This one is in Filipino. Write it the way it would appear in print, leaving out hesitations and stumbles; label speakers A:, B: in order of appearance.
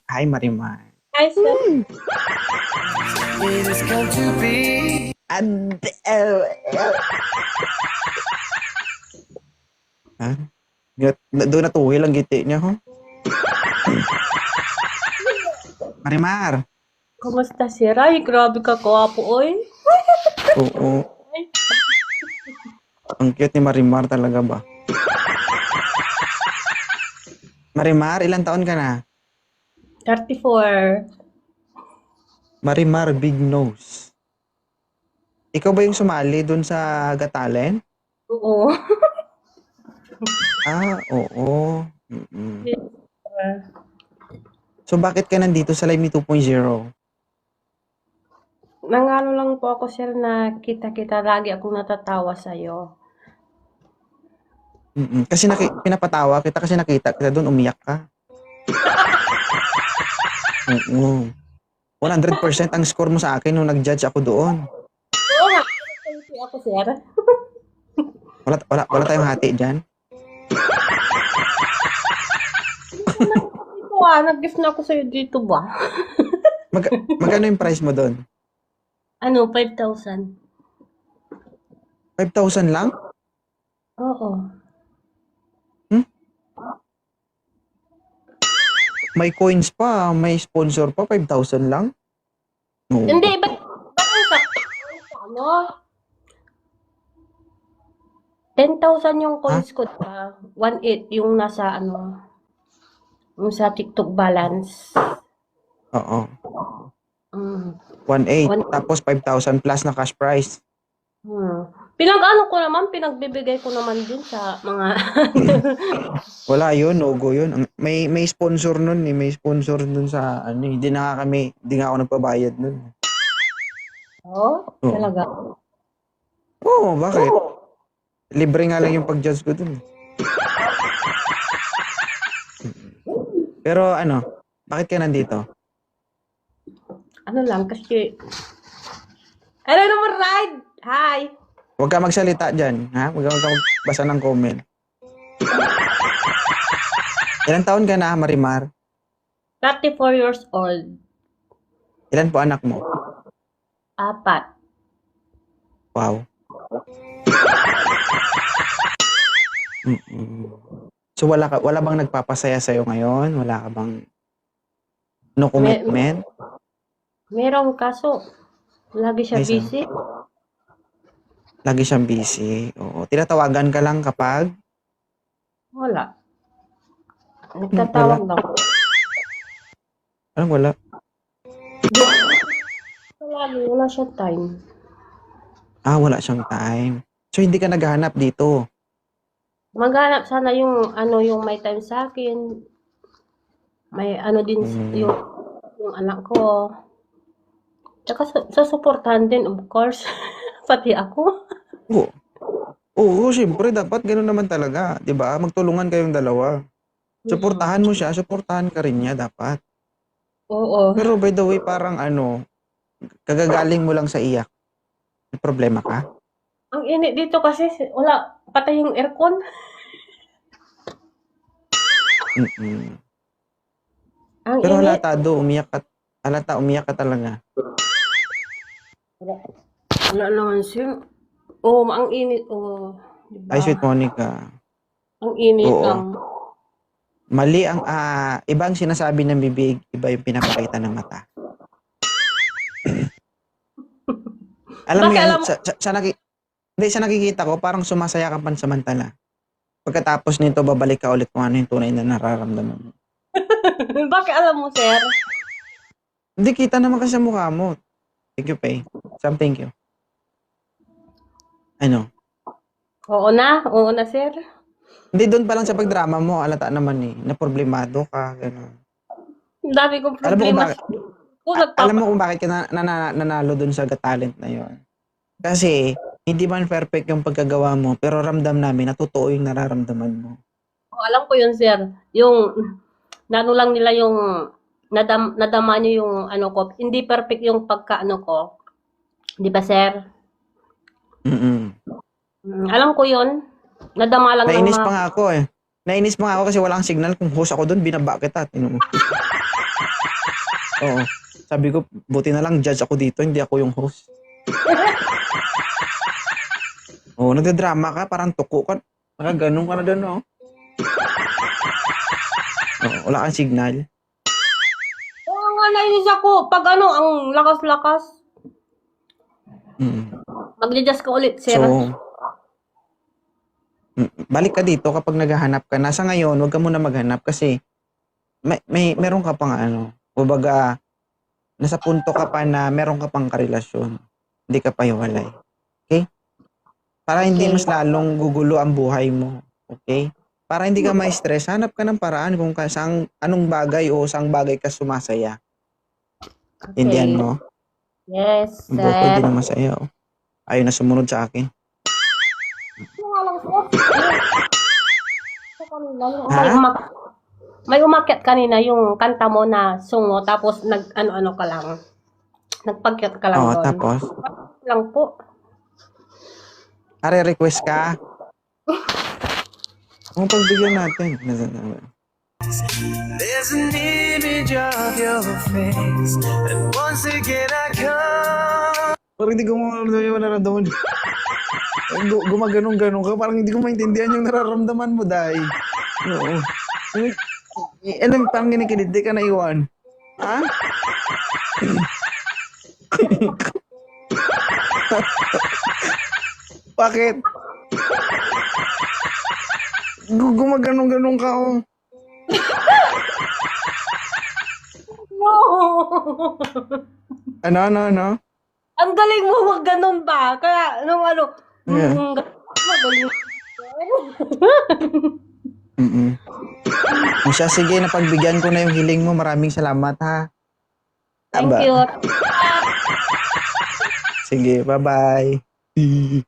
A: Hi, Marimar.
B: Hi, sir.
A: And, ha? Doon natuwil ang giti niya, ho? Marimar.
B: Kumusta, sir? Ay, grabe ka, kawapo, oy.
A: Oo. Ang cute ni Marimar talaga ba? Marimar, ilang taon ka na?
B: 34.
A: Marimar, big nose. Ikaw ba yung sumali doon sa Got Talent?
B: Oo.
A: Ah, oo. Mm-mm. So, bakit ka nandito sa Live Me 2.0?
B: Nangano lang po ako, sir, na kita-kita lagi akong natatawa sa'yo.
A: Kasi pinapatawa kita kasi nakita kita doon, umiyak ka. Oo. 100% ang score mo sa akin nung nag-judge ako doon.
B: Oo nga. Thank you ako, sir.
A: Wala tayong hati dyan.
B: Dito nag-gift na ako sa'yo dito ba?
A: Magkano yung price mo doon?
B: Ano, 5,000.
A: 5,000 lang?
B: Oo.
A: Hmm? May coins pa, may sponsor pa, 5,000 lang? Oo.
B: Hindi, ba't ang sakto? Ano? 10,000 yung
A: Ha?
B: coins ko, 1,800 yung nasa ano, yung sa TikTok balance.
A: Oo.
B: Mm.
A: 1,800. Tapos 5,000 plus na cash prize.
B: Pinag-ano ko naman, pinagbibigay ko naman din sa mga
A: Wala yun, no-go yun. May sponsor nun eh. May sponsor nun sa ano eh. Hindi nga ako nagpabayad nun.
B: Oh,
A: Oo.
B: talaga.
A: Oo, bakit? Libre nga lang yung pag-judge ko dun. Pero ano, bakit ka nandito?
B: Ano lang kasi ano naman ride? Hi.
A: Huwag ka magsalita dyan, ha? Huwag ka magbasa ng comment. Ilang taon ka na, Marimar?
B: 34 years old.
A: Ilan po anak mo?
B: 4.
A: Wow. So wala bang nagpapasaya sa'yo ngayon? Wala ka bang no commitment?
B: Merong kaso lagi siya
A: Ay,
B: busy.
A: lagi siyang busy. Oo. Tinatawagan ka lang kapag?
B: Wala.
A: Wala.
B: Nagtatawag lang.
A: Anong wala?
B: Wala siyang time.
A: Wala siyang time. So hindi ka naghahanap dito?
B: Maghanap sana yung ano, yung may time sa akin. May ano din yung anak ko. Tsaka susuportahan din, of course. Pati ako.
A: Oo. Oo, syempre dapat gano'n naman talaga, 'di ba? Magtulungan kayong dalawa. Suportahan mo siya, suportahan ka rin niya dapat.
B: Oo.
A: Pero by the way, parang ano, kagagaling mo lang sa iyak. May problema ka?
B: Ang init dito kasi wala patay yung aircon.
A: Mm.
B: Ang
A: Pero
B: init.
A: umiyak ka talaga.
B: Wala naman siya. Oo, ang init. Oo, di
A: Ay,
B: ba?
A: sweet Monica.
B: Ang init
A: Oo.
B: lang.
A: Mali ang iba ang sinasabi ng bibig, iba yung pinapakita ng mata. Alam mo
B: Bakit
A: yan,
B: alam mo?
A: sa nakikita ko, parang sumasaya ka pansamantala. Pagkatapos nito, babalik ka ulit kung ano yung tunay na nararamdaman mo.
B: Bakit alam mo, sir?
A: Hindi, kita naman kasi sa mukha mo. Thank you, Pay. Thank you. Ano?
B: Oo na, sir.
A: Hindi, doon pa lang sa pagdrama mo, alata naman eh, na problemado ka, gano'n.
B: Ang dami kong
A: Alam mo kung
B: problema.
A: bakit, alam
B: Nagpapa...
A: mo kung bakit ka nanalo doon sa Got Talent na yon. Kasi, hindi man perfect yung pagkagawa mo, pero ramdam namin na totoo yung nararamdaman mo.
B: Alam ko yun, sir. Yung, nano lang nila yung, nadama nyo yung, ano ko, hindi perfect yung pagka-ano ko. Di ba, sir?
A: Mm-mm.
B: Alam ko yun. Nadama lang ng
A: Nainis
B: mga...
A: pa nga ako eh. Nainis pa nga ako kasi walang signal. Kung host ako doon, binaba kita. Tingnan mo. Oo. Sabi ko, buti na lang judge ako dito, hindi ako yung host. Oo, nagdadrama ka, parang tuko ka. Nakaganon ka na doon, no? Oo, wala kang signal.
B: Oo nga, nainis ako. Pag ano, ang lakas-lakas.
A: Mm.
B: Mag-adjust ka ulit, sir.
A: So, balik ka dito kapag naghahanap ka. Nasa ngayon, huwag ka muna maghanap kasi meron ka pang ano, kumbaga, nasa punto ka pa na meron ka pang karelasyon. Hindi ka pa hiwalay. Okay? Para hindi mas lalong gugulo ang buhay mo. Okay? Para hindi ka ma-stress, hanap ka ng paraan kung anong bagay o saang bagay ka sumasaya.
B: Okay.
A: Indian mo?
B: Yes,
A: Ang boto
B: sir.
A: din naman sa'yo. Ayaw na sumunod sa akin.
B: Ano nga lang, sir?
A: Ha?
B: May umakyat kanina yung kanta mo na sungo, tapos nag-ano-ano ka lang. Nagpagyat ka lang
A: Oo,
B: doon.
A: tapos,
B: Lang po.
A: request ka? Kung pagbigyan natin.
C: There's an image of your face, and once again I come.
A: Parang hindi ko nararamdaman. Gumaganong-ganong ka. Parang hindi ko maintindihan yung nararamdaman mo, Day. Oo. Anong parang ginikinid? Di ka naiwan. Ha? Bakit? Gumaganong-ganong ka, oh.
B: No!
A: Ano?
B: Ang galing mo mag ganun ba? Kaya,
A: Yeah.
B: magaling.
A: O siya, sige, napagbigyan ko na yung hiling mo. Maraming salamat, ha?
B: Thank
A: Aba.
B: you.
A: Sige, bye-bye.